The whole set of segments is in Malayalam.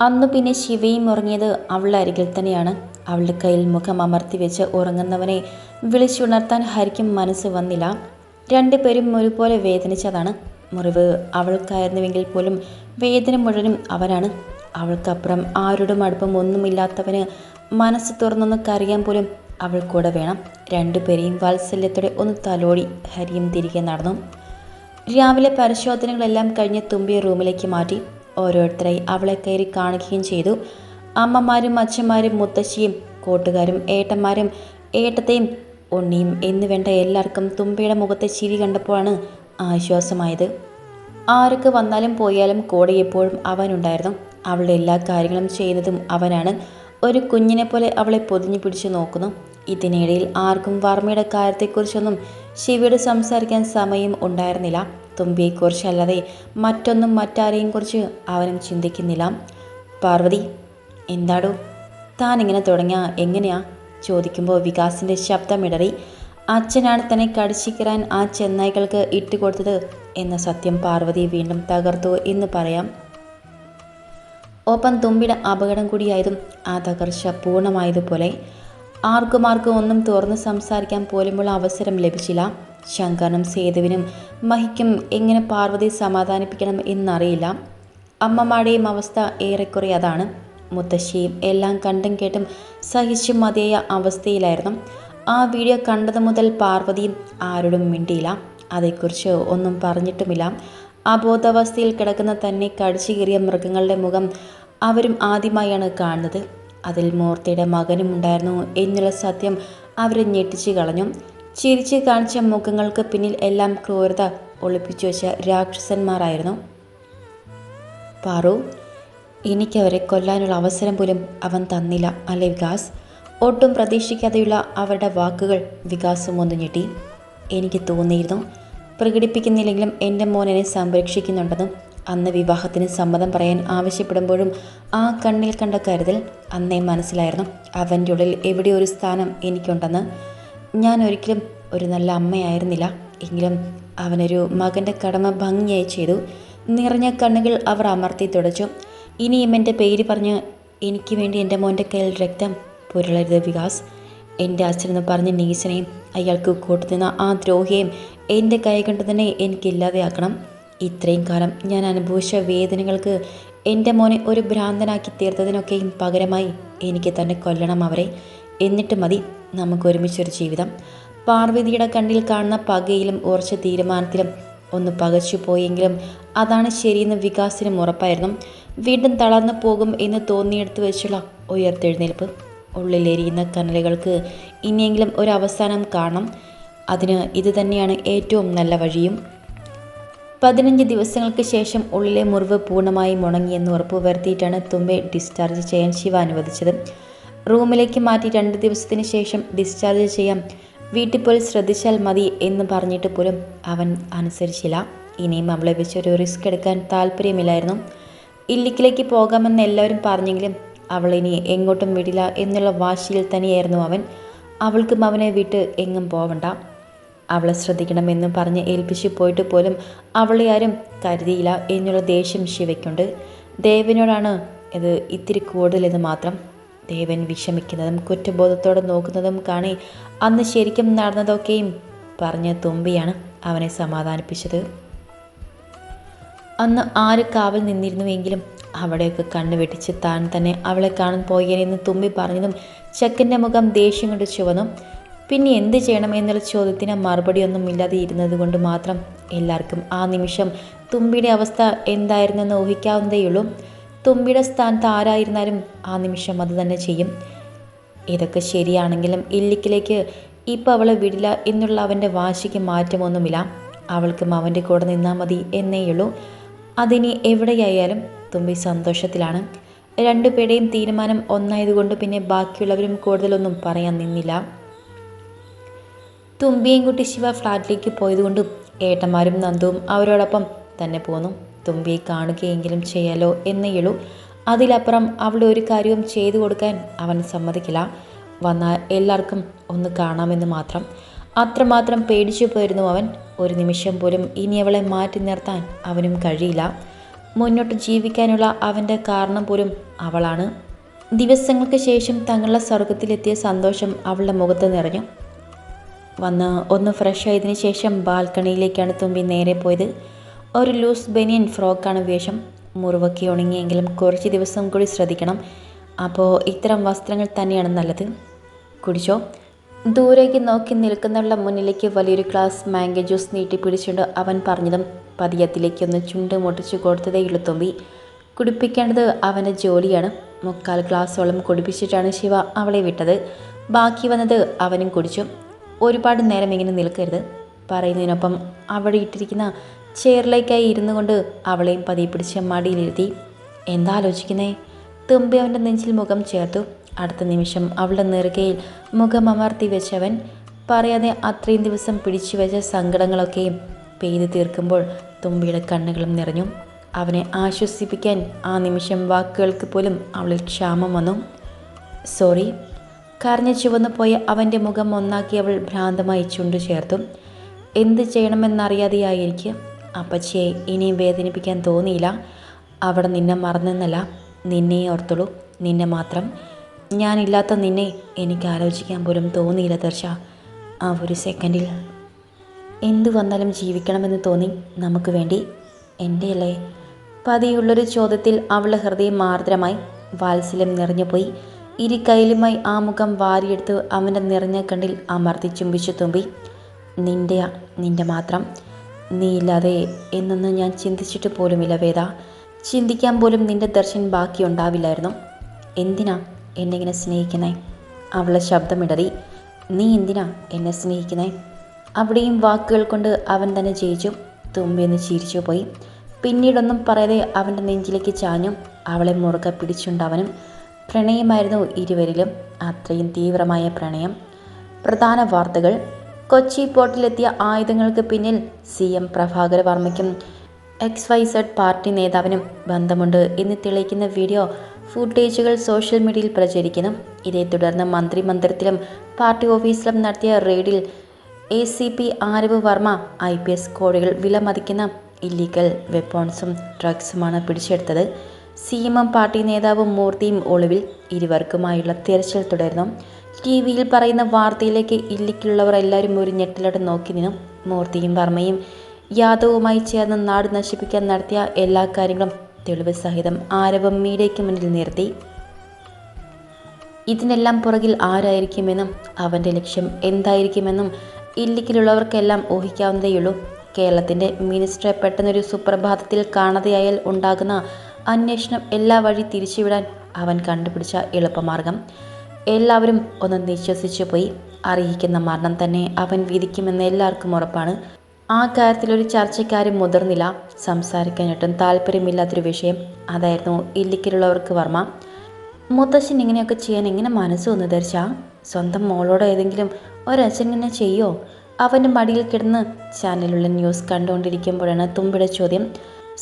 അന്നു പിന്നെ ശിവയും ഉറങ്ങിയത് അവളുടെ അരികിൽ തന്നെയാണ്. അവളുടെ കയ്യിൽ മുഖം അമർത്തി വെച്ച് ഉറങ്ങുന്നവനെ വിളിച്ചുണർത്താൻ ഹരിക്കും മനസ്സ് വന്നില്ല. രണ്ടുപേരും ഒരുപോലെ വേദനിച്ചതാണ്. മുറിവ് അവൾക്കായിരുന്നുവെങ്കിൽ പോലും വേദന മുഴുവനും അവനാണ്. അവൾക്കപ്പുറം ആരോടും അടുപ്പം ഒന്നുമില്ലാത്തവന് മനസ്സ് തുറന്നൊന്ന് കരയാൻ പോലും അവൾ കൂടെ വേണം. രണ്ടുപേരെയും വാത്സല്യത്തോടെ ഒന്ന് തലോടി ഹരിയും തിരികെ നടന്നു. രാവിലെ പരിശോധനകളെല്ലാം കഴിഞ്ഞ് തുമ്പിയെ റൂമിലേക്ക് മാറ്റി. ഓരോരുത്തരായി അവളെ കയറി കാണുകയും ചെയ്തു. അമ്മമാരും അച്ഛന്മാരും മുത്തശ്ശിയും കൂട്ടുകാരും ഏട്ടന്മാരും ഏട്ടത്തെയും ഉണ്ണിയും എന്നുവേണ്ട എല്ലാവർക്കും തുമ്പിയുടെ മുഖത്തെ ചിരി കണ്ടപ്പോഴാണ് ആശ്വാസമായത്. ആരൊക്കെ വന്നാലും പോയാലും കൂടെ എപ്പോഴും അവനുണ്ടായിരുന്നു. അവളുടെ എല്ലാ കാര്യങ്ങളും ചെയ്യുന്നതും അവനാണ്. ഒരു കുഞ്ഞിനെ പോലെ അവളെ പൊതിഞ്ഞു പിടിച്ചു നോക്കുന്നു. ഇതിനിടയിൽ ആർക്കും വർമ്മയുടെ കാര്യത്തെക്കുറിച്ചൊന്നും ശിവയോട് സംസാരിക്കാൻ സമയം ഉണ്ടായിരുന്നില്ല. തുമ്പിയെക്കുറിച്ചല്ലാതെ മറ്റൊന്നും മറ്റാരെയും കുറിച്ച് അവനും ചിന്തിക്കുന്നില്ല. പാർവതി, എന്താടോ താൻ ഇങ്ങനെ തുടങ്ങിയ എങ്ങനെയാ ചോദിക്കുമ്പോൾ വികാസിൻ്റെ ശബ്ദമിടറി. അച്ഛനാണ് തന്നെ കടിച്ചിക്കറാൻ ആ ചെന്നായ്ക്കൾക്ക് ഇട്ടുകൊടുത്തത് എന്ന സത്യം പാർവതി വീണ്ടും തകർത്തു എന്ന് പറയാം. ഒപ്പം തുമ്പിയുടെ അപകടം കൂടിയായതും ആ തകർച്ച പൂർണ്ണമായതുപോലെ. ആർക്കും ഒന്നും തുറന്ന് സംസാരിക്കാൻ പോലുമുള്ള അവസരം ലഭിച്ചില്ല. ശങ്കറിനും സേതുവിനും മഹിക്കും എങ്ങനെ പാർവതി സമാധാനിപ്പിക്കണം എന്നറിയില്ല. അമ്മമാരുടെയും അവസ്ഥ ഏറെക്കുറെ അതാണ്. മുത്തശ്ശിയും എല്ലാം കണ്ടും കേട്ടും സഹിച്ചും മതിയായ അവസ്ഥയിലായിരുന്നു. ആ വീഡിയോ കണ്ടതു മുതൽ പാർവതിയും ആരോടും മിണ്ടിയില്ല. അതേക്കുറിച്ച് ഒന്നും പറഞ്ഞിട്ടുമില്ല. അബോധാവസ്ഥയിൽ കിടക്കുന്ന തന്നെ കടിച്ചു കീറിയ മൃഗങ്ങളുടെ മുഖം അവരും ആദ്യമായാണ് കാണുന്നത്. അതിൽ മൂർത്തിയുടെ മകനും ഉണ്ടായിരുന്നു എന്നുള്ള സത്യം അവരെ ഞെട്ടിച്ചു കളഞ്ഞു. ചിരിച്ച് കാണിച്ച മുഖങ്ങൾക്ക് പിന്നിൽ എല്ലാം ക്രൂരത ഒളിപ്പിച്ചു വെച്ച രാക്ഷസന്മാരായിരുന്നു. പാറു, എനിക്കവരെ കൊല്ലാനുള്ള അവസരം പോലും അവൻ തന്നില്ല അല്ലേ വികാസ്? ഒട്ടും പ്രതീക്ഷിക്കാതെയുള്ള അവരുടെ വാക്കുകൾ വികാസും ഒന്ന് ഞെട്ടി. എനിക്ക് തോന്നിയിരുന്നു പ്രകടിപ്പിക്കുന്നില്ലെങ്കിലും എൻ്റെ മോനെ സംരക്ഷിക്കുന്നുണ്ടെന്നും. അന്ന് വിവാഹത്തിന് സമ്മതം പറയാൻ ആവശ്യപ്പെടുമ്പോഴും ആ കണ്ണിൽ കണ്ട കരുതൽ അന്നേ മനസ്സിലായിരുന്നു. അവൻ്റെ ഉള്ളിൽ എവിടെ ഒരു സ്ഥാനം എനിക്കുണ്ടെന്ന്. ഞാൻ ഒരിക്കലും ഒരു നല്ല അമ്മയായിരുന്നില്ല, എങ്കിലും അവനൊരു മകൻ്റെ കടമ ഭംഗിയായി ചെയ്തു. നിറഞ്ഞ കണ്ണുകൾ അവർ അമർത്തി തുടച്ചു. ഇനിയും എൻ്റെ പേര് പറഞ്ഞ് എനിക്ക് വേണ്ടി എൻ്റെ മോൻ്റെ കയ്യിൽ രക്തം പുരളരുത് വികാസ്. എൻ്റെ അച്ഛനെന്ന് പറഞ്ഞ് നീസനെയും അയാൾക്ക് കൂട്ടുനിന്ന ആ ദ്രോഹിയെയും എൻ്റെ കൈ കൊണ്ട് തന്നെ എനിക്കില്ലാതെയാക്കണം. ഇത്രയും കാലം ഞാൻ അനുഭവിച്ച വേദനകൾക്ക് എൻ്റെ മോനെ ഒരു ഭ്രാന്തനാക്കി തീർത്തതിനൊക്കെയും പകരമായി എനിക്ക് തന്നെ കൊല്ലണം അവരെ. എന്നിട്ട് മതി നമുക്കൊരുമിച്ചൊരു ജീവിതം. പാർവതിയുടെ കണ്ണിൽ കാണുന്ന പകയിലും ഉറച്ച തീരുമാനത്തിലും ഒന്ന് പകച്ചു പോയെങ്കിലും അതാണ് ശരിയെന്ന് വികാസിനും ഉറപ്പായിരുന്നു. വീണ്ടും തളർന്നു പോകും എന്ന് തോന്നിയെടുത്ത് വെച്ചുള്ള ഉയർത്തെഴുന്നേൽപ്പ്. ഉള്ളിലെരിയുന്ന കനലുകൾക്ക് ഇനിയെങ്കിലും ഒരു അവസാനം കാണണം. അതിന് ഇത് തന്നെയാണ് ഏറ്റവും നല്ല വഴിയും. 15 ദിവസങ്ങൾക്ക് ശേഷം ഉള്ളിലെ മുറിവ് പൂർണ്ണമായും ഉണങ്ങിയെന്ന് ഉറപ്പുവരുത്തിയിട്ടാണ് തുമ്പെ ഡിസ്ചാർജ് ചെയ്യാൻ ശിവ അനുവദിച്ചത്. റൂമിലേക്ക് മാറ്റി 2 ദിവസത്തിന് ശേഷം ഡിസ്ചാർജ് ചെയ്യാം, വീട്ടിൽ പോയി ശ്രദ്ധിച്ചാൽ മതി എന്ന് പറഞ്ഞിട്ട് പോലും അവൻ അനുസരിച്ചില്ല. ഇനിയും അവളെ വെച്ചൊരു റിസ്ക് എടുക്കാൻ താല്പര്യമില്ലായിരുന്നു. ഇല്ലിക്കിലേക്ക് പോകാമെന്ന് എല്ലാവരും പറഞ്ഞെങ്കിലും അവളിനി എങ്ങോട്ടും വിടില്ല എന്നുള്ള വാശിയിൽ തന്നെയായിരുന്നു അവൻ. അവൾക്കും അവനെ വിട്ട് എങ്ങും പോവണ്ട, അവളെ ശ്രദ്ധിക്കണമെന്ന് പറഞ്ഞ് ഏൽപ്പിച്ചു പോയിട്ട് പോലും അവളെ ആരും കരുതിയില്ല എന്നുള്ള ദേഷ്യം ശിവയ്ക്കുണ്ട്. ദേവനോടാണ് ഇത് ഇത്തിരി കൂടുതലെന്ന് മാത്രം. ദേവൻ വിഷമിക്കുന്നതും കുറ്റബോധത്തോടെ നോക്കുന്നതും കാണി അന്ന് ശരിക്കും നടന്നതൊക്കെയും പറഞ്ഞ് തുമ്പിയാണ് അവനെ സമാധാനിപ്പിച്ചത്. അന്ന് ആര് കാവൽ നിന്നിരുന്നുവെങ്കിലും അവിടെയൊക്കെ കണ്ണു വെട്ടിച്ച് താൻ തന്നെ അവളെ കാണാൻ പോയേനെന്ന് തുമ്പി പറഞ്ഞതും ചെക്കൻ്റെ മുഖം ദേഷ്യം കൊണ്ട് ചുവന്നു. പിന്നെ എന്ത് ചെയ്യണം എന്നുള്ള ചോദ്യത്തിന് മറുപടിയൊന്നും ഇല്ലാതെ ഇരുന്നത് കൊണ്ട് മാത്രം എല്ലാവർക്കും ആ നിമിഷം തുമ്പിയുടെ അവസ്ഥ എന്തായിരുന്നെന്ന് ഊഹിക്കാവുന്നതേയുള്ളൂ. തുമ്പിയുടെ സ്ഥാനത്ത് ആരായിരുന്നാലും ആ നിമിഷം അത് തന്നെ ചെയ്യും. ഇതൊക്കെ ശരിയാണെങ്കിലും ഇല്ലിക്കിലേക്ക് ഇപ്പം അവളെ വിടില്ല എന്നുള്ള അവൻ്റെ വാശിക്ക് മാറ്റമൊന്നുമില്ല. അവൾക്കും അവൻ്റെ കൂടെ നിന്നാൽ മതി എന്നേയുള്ളൂ. അതിനി എവിടെയായാലും തുമ്പി സന്തോഷത്തിലാണ്. രണ്ടുപേരുടെയും തീരുമാനം ഒന്നായതുകൊണ്ട് പിന്നെ ബാക്കിയുള്ളവരും കൂടുതലൊന്നും പറയാൻ നിന്നില്ല. തുമ്പിയും കുട്ടി ശിവ ഫ്ലാറ്റിലേക്ക് പോയതുകൊണ്ടും ഏട്ടന്മാരും നന്ദുവും അവരോടൊപ്പം തന്നെ പോന്നു. തുമ്പിയെ കാണുകയെങ്കിലും ചെയ്യാലോ എന്നേയുള്ളൂ. അതിലപ്പുറം അവളുടെ ഒരു കാര്യവും ചെയ്തു കൊടുക്കാൻ അവൻ സമ്മതിക്കില്ല. വന്നാൽ എല്ലാവർക്കും ഒന്ന് കാണാമെന്ന് മാത്രം. അത്രമാത്രം പേടിച്ചു പോയിരുന്നു അവൻ. ഒരു നിമിഷം പോലും ഇനി അവളെ മാറ്റി നിർത്താൻ അവനും കഴിയില്ല. മുന്നോട്ട് ജീവിക്കാനുള്ള അവൻ്റെ കാരണം പോലും അവളാണ്. ദിവസങ്ങൾക്ക് ശേഷം തങ്ങളുടെ സ്വർഗത്തിലെത്തിയ സന്തോഷം അവളുടെ മുഖത്ത് നിറഞ്ഞു. വന്ന് ഒന്ന് ഫ്രഷ് ആയതിനു ശേഷം ബാൽക്കണിയിലേക്കാണ് തുമ്പി നേരെ പോയത്. ഒരു ലൂസ് ബനിയൻ ഫ്രോക്കാണ് വേഷം. മുറിവൊക്കെ ഉണങ്ങിയെങ്കിലും കുറച്ച് ദിവസം കൂടി ശ്രദ്ധിക്കണം. അപ്പോൾ ഇത്തരം വസ്ത്രങ്ങൾ തന്നെയാണ് നല്ലത്. കുടിച്ചോ. ദൂരേക്ക് നോക്കി നിൽക്കുന്നവരുടെ മുന്നിലേക്ക് വലിയൊരു ഗ്ലാസ് മാംഗോ ജ്യൂസ് നീട്ടി പിടിച്ചുകൊണ്ട് അവൻ പറഞ്ഞതും പതിയത്തിലേക്കൊന്ന് ചുണ്ട് മുട്ടിച്ചു കൊടുത്തതേയുള്ളൂ തുമ്പി. കുടിപ്പിക്കേണ്ടത് അവൻ്റെ ജോലിയാണ്. 3/4 ഗ്ലാസോളം കുടിപ്പിച്ചിട്ടാണ് ശിവ അവളെ വിട്ടത്. ബാക്കി വന്നത് അവനും കുടിച്ചു. ഒരുപാട് നേരം ഇങ്ങനെ നിൽക്കരുത്. പറയുന്നതിനൊപ്പം അവിടെ ഇട്ടിരിക്കുന്ന ചെയറിലേക്കായി ഇരുന്നു കൊണ്ട് അവളെയും പതിയെ പിടിച്ച് മടിയിലിരുത്തി. എന്താ ആലോചിക്കുന്നേ? തുമ്പി അവൻ്റെ നെഞ്ചിൽ മുഖം ചേർത്തു. അടുത്ത നിമിഷം അവളുടെ നെറുകയിൽ മുഖം അമർത്തി വെച്ചവൻ പറയാതെ അത്രയും ദിവസം പിടിച്ചു വെച്ച സങ്കടങ്ങളൊക്കെയും പെയ്തു തീർക്കുമ്പോൾ തുമ്പിയുടെ കണ്ണുകളും നിറഞ്ഞു. അവനെ ആശ്വസിപ്പിക്കാൻ ആ നിമിഷം വാക്കുകൾക്ക് പോലും അവളിൽ ക്ഷാമം വന്നു. സോറി. കരഞ്ഞു ചുവന്നു പോയ അവൻ്റെ മുഖം ഒന്നാക്കി അവൾ ഭ്രാന്തമായി ചുണ്ടു ചേർത്തു. എന്ത് ചെയ്യണമെന്നറിയാതെയായി എനിക്ക്. അപ്പച്ചിയെ ഇനിയും വേദനിപ്പിക്കാൻ തോന്നിയില്ല. അവിടെ നിന്നെ മറന്നെന്നല്ല, നിന്നെ ഓർത്തുള്ളൂ, നിന്നെ മാത്രം. ഞാനില്ലാത്ത നിന്നെ എനിക്ക് ആലോചിക്കാൻ പോലും തോന്നിയില്ല ദർശ. ആ ഒരു സെക്കൻഡിൽ എന്തു വന്നാലും ജീവിക്കണമെന്ന് തോന്നി നമുക്ക് വേണ്ടി. എൻ്റെയല്ലേ? പതിയുള്ളൊരു ചോദ്യത്തിൽ അവളുടെ ഹൃദയം ആർദ്രമായി, വാത്സല്യം നിറഞ്ഞുപോയി. ഇരു കൈയിലുമായി ആ മുഖം വാരിയെടുത്ത് അവൻ്റെ നിറഞ്ഞ കണ്ണിൽ അമർത്തി ചുംബിച്ചു തുമ്പി. നിൻ്റെയാ, നിൻ്റെ മാത്രം. നീ ഇല്ലാതെ എന്നൊന്നും ഞാൻ ചിന്തിച്ചിട്ട് പോലുമില്ല വേദ. ചിന്തിക്കാൻ പോലും നിൻ്റെ ദർശൻ ബാക്കിയുണ്ടാവില്ലായിരുന്നു. എന്തിനാ എന്നെ ഇങ്ങനെ സ്നേഹിക്കുന്നേ? അവളെ ശബ്ദമിടറി. നീ എന്തിനാ എന്നെ സ്നേഹിക്കുന്നേ? അവിടെയും വാക്കുകൾ കൊണ്ട് അവൻ തന്നെ ജയിച്ചു. തുമ്പിയെന്ന് ചിരിച്ചു പോയി. പിന്നീടൊന്നും പറയാതെ അവൻ്റെ നെഞ്ചിലേക്ക് ചാഞ്ഞു. അവളെ മുറുകെ പിടിച്ചുണ്ടവനും. പ്രണയമായിരുന്നു ഇരുവരിലും, അത്രയും തീവ്രമായ പ്രണയം. പ്രധാന വാർത്തകൾ. കൊച്ചി പോർട്ടിലെത്തിയ ആയുധങ്ങൾക്ക് പിന്നിൽ CM പ്രഭാകര വർമ്മയ്ക്കും XYZ പാർട്ടി നേതാവിനും ബന്ധമുണ്ട് എന്ന് തെളിയിക്കുന്ന വീഡിയോ ഫുട്ടേജുകൾ സോഷ്യൽ മീഡിയയിൽ പ്രചരിക്കുന്നു. ഇതേ തുടർന്ന് മന്ത്രിമന്ദിരത്തിലും പാർട്ടി ഓഫീസിലും നടത്തിയ റെയ്ഡിൽ ACP ആരവ് വർമ്മ IPS കോടികൾ വിലമതിക്കുന്ന ഇല്ലീഗൽ വെപ്പോൺസും ഡ്രഗ്സുമാണ് പിടിച്ചെടുത്തത്. CM പാർട്ടി നേതാവും മൂർത്തിയും ഒളിവിൽ. ഇരുവർക്കുമായുള്ള തിരച്ചിൽ തുടർന്നു. TV-യിൽ പറയുന്ന വാർത്തയിലേക്ക് ഇല്ലിക്കുള്ളവർ എല്ലാവരും ഒരു ഞെട്ടലോടെ നോക്കി നിന്നു. മൂർത്തിയും വർമ്മയും യാദവുമായി ചേർന്ന് നാട് നശിപ്പിക്കാൻ നടത്തിയ എല്ലാ കാര്യങ്ങളും തെളിവ് സഹിതം ആരവം മീഡിയയ്ക്ക് മുന്നിൽ നിർത്തി. ഇതിനെല്ലാം പുറകിൽ ആരായിരിക്കുമെന്നും അവൻ്റെ ലക്ഷ്യം എന്തായിരിക്കുമെന്നും ഇല്ലിക്കിലുള്ളവർക്കെല്ലാം ഊഹിക്കാവുന്നതേയുള്ളൂ. കേരളത്തിൻ്റെ മിനിസ്റ്ററെ പെട്ടെന്നൊരു സുപ്രഭാതത്തിൽ കാണാതെയായാൽ ഉണ്ടാകുന്ന അന്വേഷണം എല്ലാ വഴി തിരിച്ചുവിടാൻ അവൻ കണ്ടുപിടിച്ച എളുപ്പമാർഗം. എല്ലാവരും ഒന്ന് നിശ്വസിച്ചു പോയി. അറിയിക്കുന്ന മരണം തന്നെ അവൻ വിധിക്കുമെന്ന് എല്ലാവർക്കും ഉറപ്പാണ്. ആ കാര്യത്തിലൊരു ചർച്ചക്കാരും മുതിർന്നില്ല. സംസാരിക്കാനൊട്ടും താല്പര്യമില്ലാത്തൊരു വിഷയം അതായിരുന്നു ഇല്ലിക്കലുള്ളവർക്ക് വർമ്മ. മുത്തശ്ശൻ ഇങ്ങനെയൊക്കെ ചെയ്യാൻ എങ്ങനെ മനസ്സ് വന്നു ദർശ? സ്വന്തം മോളോട് ഏതെങ്കിലും ഒരച്ഛൻ ഇങ്ങനെ ചെയ്യോ? അവൻ്റെ മടിയിൽ കിടന്ന് ചാനലിലുള്ള ന്യൂസ് കണ്ടുകൊണ്ടിരിക്കുമ്പോഴാണ് തുമ്പിയുടെ ചോദ്യം.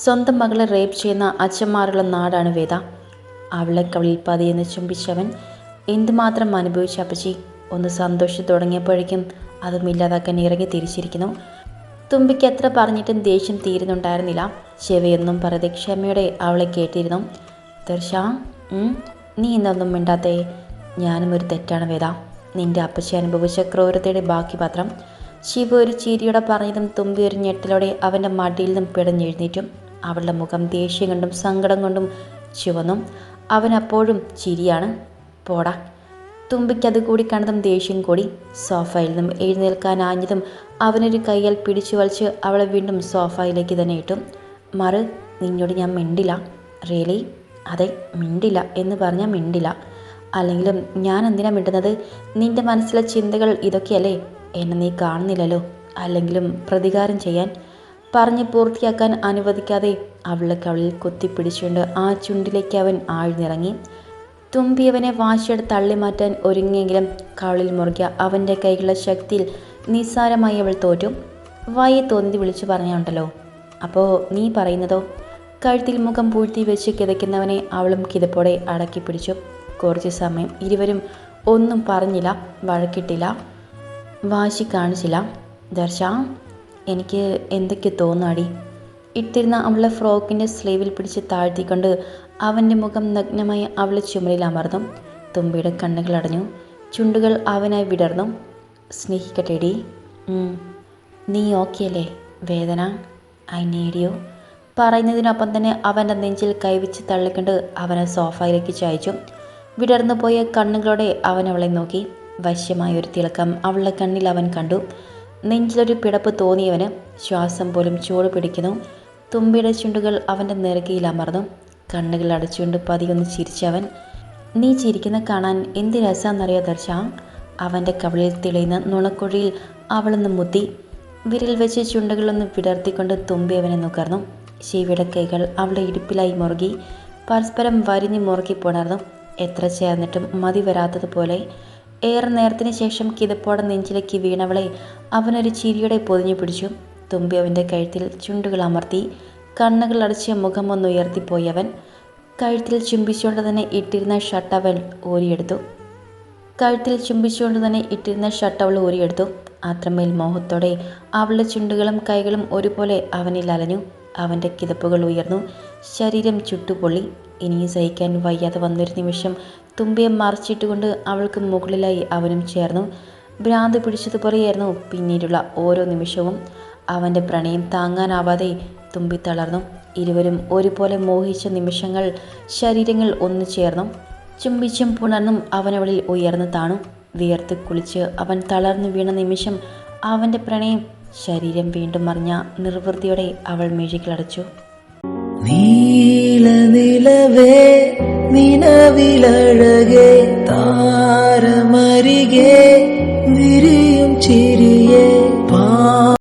സ്വന്തം മകളെ റേപ്പ് ചെയ്യുന്ന അച്ഛന്മാരുള്ള നാടാണ് വേദ. അവളെ കവിളിൽ പതിയെന്ന് ചുംബിച്ചവൻ. എന്തുമാത്രം അനുഭവിച്ച അപ്പച്ചി. ഒന്ന് സന്തോഷിച്ചു തുടങ്ങിയപ്പോഴേക്കും അതും ഇല്ലാതാക്കാൻ ഇറങ്ങി തിരിച്ചിരിക്കുന്നു. തുമ്പിക്ക് എത്ര പറഞ്ഞിട്ടും ദേഷ്യം തീരുന്നുണ്ടായിരുന്നില്ല. ചെവിയൊന്നും പറയാതെ ക്ഷമയോടെ അവളെ കേട്ടിരുന്നു. ദർശ, നീ ഇന്നൊന്നും മിണ്ടാത്തേ? ഞാനും ഒരു തെറ്റാണ് വേദ. നിന്റെ അപ്പച്ചി അനുഭവിച്ച ക്രൂരതയുടെ ബാക്കി പത്രം. ശിവ ഒരു ചിരിയോടെ പറഞ്ഞതും തുമ്പി ഒരു ഞെട്ടലോടെ അവൻ്റെ മടിയിൽ നിന്നും പിടഞ്ഞെഴുന്നേറ്റും. അവളുടെ മുഖം ദേഷ്യം കൊണ്ടും സങ്കടം കൊണ്ടും ചുവന്നു. അവനപ്പോഴും ചിരിയാണ്. പോടാ. തുമ്പിക്കത് കൂടി കണ്ടതും ദേഷ്യം കൂടി. സോഫയിൽ നിന്നും എഴുന്നേൽക്കാനാഞ്ഞതും അവനൊരു കൈയാൽ പിടിച്ചു വലിച്ച് അവളെ വീണ്ടും സോഫയിലേക്ക് തന്നെ ഇട്ടു. നിന്നോട് ഞാൻ മിണ്ടില്ല. റിയലി? അതെ, മിണ്ടില്ല എന്ന് പറഞ്ഞാൽ മിണ്ടില്ല. അല്ലെങ്കിലും ഞാൻ എന്തിനാ മിണ്ടുന്നത്? നിൻ്റെ മനസ്സിലെ ചിന്തകൾ ഇതൊക്കെയല്ലേ? എന്നെ നീ കാണുന്നില്ലല്ലോ. അല്ലെങ്കിലും പ്രതികാരം ചെയ്യാൻ. പറഞ്ഞ് പൂർത്തിയാക്കാൻ അനുവദിക്കാതെ അവളെ കവിളിൽ കുത്തിപ്പിടിച്ചുകൊണ്ട് ആ ചുണ്ടിലേക്ക് അവൻ ആഴ്ന്നിറങ്ങി. തുമ്പിയവനെ വാശിയെടുത്ത് തള്ളിമാറ്റാൻ ഒരുങ്ങിയെങ്കിലും കവളിൽ മുറുകിയ അവൻ്റെ കൈകളുടെ ശക്തിയിൽ നിസ്സാരമായി അവൾ തോറ്റു. വായെ തോന്നി വിളിച്ചു പറഞ്ഞുണ്ടല്ലോ. അപ്പോൾ നീ പറയുന്നതോ? കഴുത്തിൽ മുഖം പൂഴ്ത്തി വെച്ച് കിതയ്ക്കുന്നവനെ അവളും കിതപ്പോടെ അടക്കി പിടിച്ചു. കുറച്ച് സമയം ഇരുവരും ഒന്നും പറഞ്ഞില്ല, വഴക്കിട്ടില്ല, വാശി കാണിച്ചില്ല. ദർശ, എനിക്ക് എന്തൊക്കെ തോന്നാടി? ഇട്ടിരുന്ന അവളുടെ ഫ്രോക്കിൻ്റെ സ്ലീവിൽ പിടിച്ച് താഴ്ത്തിക്കൊണ്ട് അവൻ്റെ മുഖം നഗ്നമായി അവളെ ചുമലിൽ അമർന്നു. തുമ്പിയുടെ കണ്ണുകൾ അടഞ്ഞു, ചുണ്ടുകൾ അവനായി വിടർന്നു. സ്നേഹിക്കട്ടെടി. നീ ഓക്കെ അല്ലേ? വേദന? I need you. പറയുന്നതിനൊപ്പം തന്നെ അവൻ്റെ നെഞ്ചിൽ കൈവച്ച് തള്ളിക്കൊണ്ട് അവനെ സോഫയിലേക്ക് ചായച്ചു. വിടർന്നു പോയ കണ്ണുകളോടെ അവൻ അവളെ നോക്കി. വശ്യമായൊരു തിളക്കം അവളുടെ കണ്ണിൽ അവൻ കണ്ടു. നെഞ്ചിലൊരു പിടപ്പ് തോന്നിയവന്. ശ്വാസം പോലും ചൂട് പിടിക്കുന്നു. തുമ്പിയുടെ ചുണ്ടുകൾ അവൻ്റെ നെറുകയിൽ അമർന്നു. കണ്ണുകൾ അടച്ചുകൊണ്ട് പതിയൊന്ന് ചിരിച്ചവൻ. നീ ചിരിക്കുന്ന കാണാൻ എന്ത് രസമെന്നറിയോ ദർശ? അവൻ്റെ കവിളിൽ തെളിയുന്ന നുണക്കുഴിയിൽ അവളൊന്ന് മുത്തി. വിരൽ വെച്ച് ചുണ്ടുകളൊന്ന് വിടർത്തിക്കൊണ്ട് തുമ്പി അവനെ നുകർന്നു. ശിവയുടെ കൈകൾ അവളുടെ ഇടുപ്പിലായി മുറുകി. പരസ്പരം വരിഞ്ഞ് മുറുക്കി പുണർന്നു. എത്ര ചേർന്നിട്ടും മതി വരാത്തതുപോലെ. ഏറെ നേരത്തിന് ശേഷം കിതപ്പോടെ നെഞ്ചിലേക്ക് വീണവളെ അവനൊരു ചിരിയോടെ പൊതിഞ്ഞു പിടിച്ചു. തുമ്പി അവൻ്റെ കഴുത്തിൽ ചുണ്ടുകൾ അമർത്തി. കണ്ണുകൾ അടച്ച് മുഖമൊന്ന് ഉയർത്തിപ്പോയവൻ കഴുത്തിൽ ചുംബിച്ചുകൊണ്ട് തന്നെ ഇട്ടിരുന്ന ഷർട്ട് അവൾ ഊരിയെടുത്തു. അത്രമേൽ മോഹത്തോടെ അവളുടെ ചുണ്ടുകളും കൈകളും ഒരുപോലെ അവനിൽ അലഞ്ഞു. അവൻ്റെ കിതപ്പുകൾ ഉയർന്നു. ശരീരം ചുട്ടുപൊള്ളി. ഇനിയും സഹിക്കാൻ വയ്യാതെ വന്നൊരു നിമിഷം തുമ്പിയെ മറിച്ചിട്ടുകൊണ്ട് അവൾക്ക് മുകളിലായി അവനും ചേർന്നു. ഭ്രാന്ത് പിടിച്ചതുപോലെയായിരുന്നു പിന്നീടുള്ള ഓരോ നിമിഷവും. അവൻ്റെ പ്രണയം താങ്ങാനാവാതെ തുമ്പി തളർന്നു. ഇരുവരും ഒരുപോലെ മോഹിച്ച നിമിഷങ്ങൾ. ശരീരങ്ങൾ ഒന്നു ചേർന്നു. ചുംബിച്ചും പുണർന്നും അവനവളിൽ ഉയർന്നു താണു. വിയർത്ത് കുളിച്ച് അവൻ തളർന്നു വീണ നിമിഷം അവൻ്റെ പ്രണയം ശരീരം വീണ്ടും അറിഞ്ഞ നിർവൃത്തിയോടെ അവൾ മിഴികളടച്ചു. നീലനിലവേ നിലവിലഴകേ താരമരികെ വിരിയും ചിരിയേ